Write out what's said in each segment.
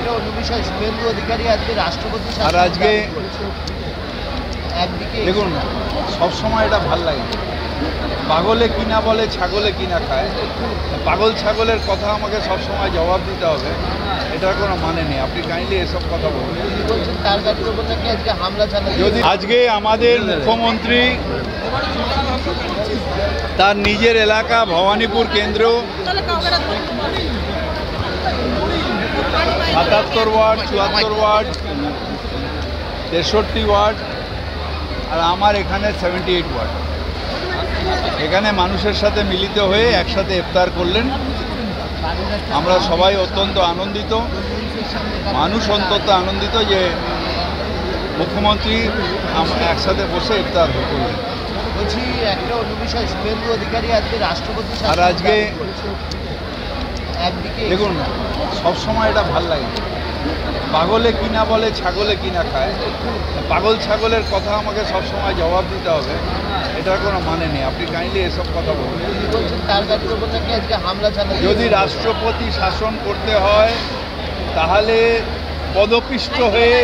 একটা অন্য বিষয়, শুভেন্দু অধিকারী আজকে রাষ্ট্রপতি আর আজকে একদিকে দেখুন, সবসময় এটা ভাল লাগে, পাগলে কিনা বলে ছাগলে কিনা খায়। পাগল ছাগলের কথা আমাকে সবসময় জবাব দিতে হবে, এটার কোনো মানে নেই। আপনি কাইন্ডলি এসব কথা বলবেন। বলছেন তার গাড়ির উপর নাকি আজকে হামলা চালাচ্ছে। যদি আজকে আমাদের মুখ্যমন্ত্রী তার নিজের এলাকা ভবানীপুর কেন্দ্র ৭৭ ওয়ার্ড, ৭৪ ওয়ার্ড, ৬৩ ওয়ার্ড, আর আমার এখানে 78 ওয়ার্ড, এখানে মানুষের সাথে মিলিত হয়ে একসাথে ইফতার করলেন। আমরা সবাই অত্যন্ত আনন্দিত, মানুষ অত্যন্ত আনন্দিত যে মুখ্যমন্ত্রী একসাথে বসে ইফতার করলেন। বলছি একটা অন্য বিষয়, শুভেন্দু অধিকারী আজকে রাষ্ট্রপতি আর আজকে একদিকে দেখুন, সবসময় এটা ভাল লাগে, পাগলে কিনা বলে ছাগলে কিনা খায়। পাগল ছাগলের কথা আমাকে সবসময় জবাব দিতে হবে, এটার কোনো মানে নেই। আপনি কাইন্ডলি এসব কথা বলবেন। বলছেন তার গাড়ির উপর নাকি আজকে হামলা চালাচ্ছে। যদি রাষ্ট্রপতি শাসন করতে হয় তাহলে পদপিষ্ট হয়ে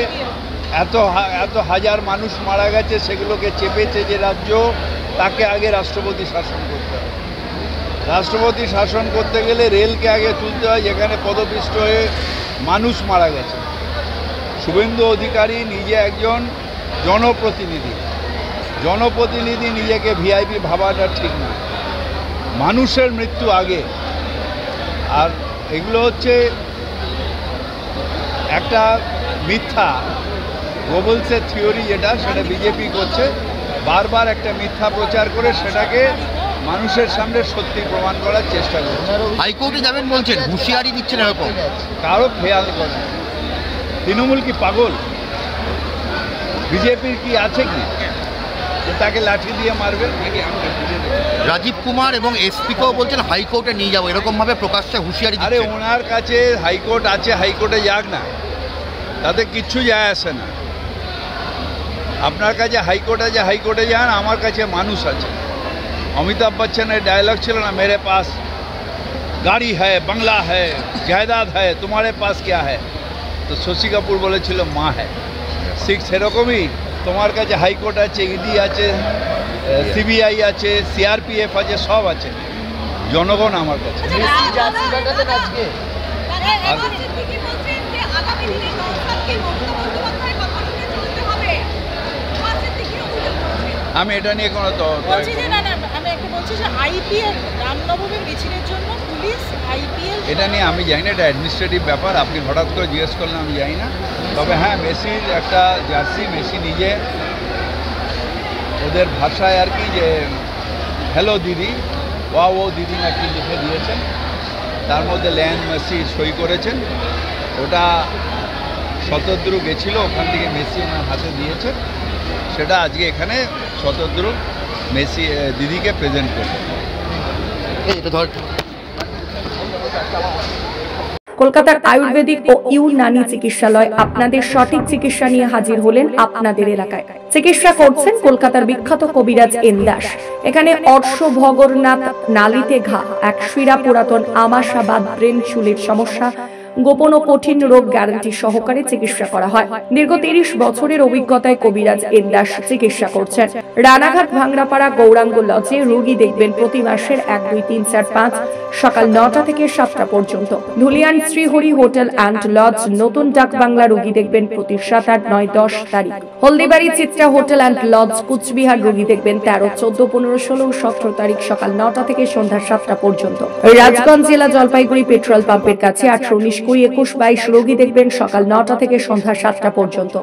এত হাজার মানুষ মারা গেছে, সেগুলোকে চেপেছে যে রাজ্য, তাকে আগে রাষ্ট্রপতি শাসন করতে হয়। রাষ্ট্রপতি শাসন করতে গেলে রেলকে আগে তুলতে হয়, যেখানে পদপিষ্ট হয়ে মানুষ মারা গেছে। শুভেন্দু অধিকারী নিজে একজন জনপ্রতিনিধি, নিজেকে ভিআইপি ভাবাটা ঠিক না। মানুষের মৃত্যু আগে। আর এগুলো হচ্ছে একটা মিথ্যা গোবলসের থিওরি, যেটা সেটা বিজেপি করছে, বারবার একটা মিথ্যা প্রচার করে সেটাকে মানুষের সামনে সত্যি প্রমাণ করার চেষ্টা করছে। হাইকোর্টে যাবেন বলছেন, হুঁশিয়ারি দিচ্ছেন, এরকম কারো খেয়াল করে। তৃণমূল কি পাগল? বিজেপির কি আছে কি যে তাকে লাঠি দিয়ে মারবে? রাজীব কুমার এবং এসপিকেও বলছেন হাইকোর্টে নিয়ে যাবো, এরকম ভাবে প্রকাশ্যে হুঁশিয়ারি আরে দিচ্ছেন। ওনার কাছে হাইকোর্ট আছে, হাইকোর্টে যাক না, তাতে কিচ্ছু যায় আসে না। আপনার কাছে হাইকোর্ট আছে, হাইকোর্টে যান। আমার কাছে মানুষ আছে। অমিতাভ বচ্চনের ডায়লগ ছিল না, মেরে পাস গাড়ি হ্যায়, বাংলা হ্যায়, জায়দাদ হ্যায়, তোমারে পাস ক্যা হ্যায়? তো শশী কাপুর বলেছিল মা হ্যায়। ঠিক সেরকমই তোমার কাছে হাইকোর্ট আছে, ইডি আছে, সিবিআই আছে, সিআরপিএফ আছে, সব আছে। জনগণ আমার কাছে। আমি এটা নিয়ে কোনো এটা নিয়ে আমি জানি না, এটা অ্যাডমিনিস্ট্রেটিভ ব্যাপার। আপনি হঠাৎ করে জিজ্ঞেস করলেন, আমি জানি না। তবে হ্যাঁ, মেসির একটা জার্সি, মেসি নিজে ওদের ভাষায় আর কি, যে হ্যালো দিদি, ও দিদি নাকি লিখে দিয়েছেন, তার মধ্যে ল্যান মেসি সই করেছেন। ওটা শতদ্রু গেছিল, ওখান থেকে মেসি ওনার হাতে দিয়েছে। সেটা আজকে এখানে শতদ্রু মেসি দিদিকে প্রেজেন্ট করবে। কলকাতার আয়ুর্বেদিক ও ইউনানি চিকিৎসালয় আপনাদের সঠিক চিকিৎসা নিয়ে হাজির হলেন আপনাদের এলাকায়। চিকিৎসা করছেন কলকাতার বিখ্যাত কবিরাজ এন দাস। এখানে অর্শ ভগরনাথ, নালিতে ঘা, একশিরা পুরাতন আমাশাবাদ, ব্রেন চুলের সমস্যা, গোপন ও কঠিন রোগ গ্যারান্টি সহকারে চিকিৎসা করা হয়। দীর্ঘ 30 বছরের অভিজ্ঞতায় কবিরাজ এন দাস চিকিৎসা করছেন। রানাঘাট, ভাংড়াপাড়া, গৌরাঙ্গ লজে রোগী দেখবেন প্রতি মাসের 1, 2, 3, 4, 5 সকাল 9টা থেকে 7টা পর্যন্ত। Dhulian Shrihari hotel and lodge, নতুন ডাক বাংলা রোগী দেখবেন প্রতি 7, 8, 9, 10 তারিখ। Haldibari Chitra hotel and lodge, Cooch Behar রোগী দেখবেন 13, 14, 15, 16, 17 তারিখ সকাল 9টা থেকে সন্ধ্যা 7টা পর্যন্ত। রাজগঞ্জ জেলা জলপাইগুড়ি পেট্রোল পাম্পের কাছে 18, 19, 20, 21, 22 রোগী দেখবেন সকাল 9টা থেকে সন্ধ্যা 7টা পর্যন্ত।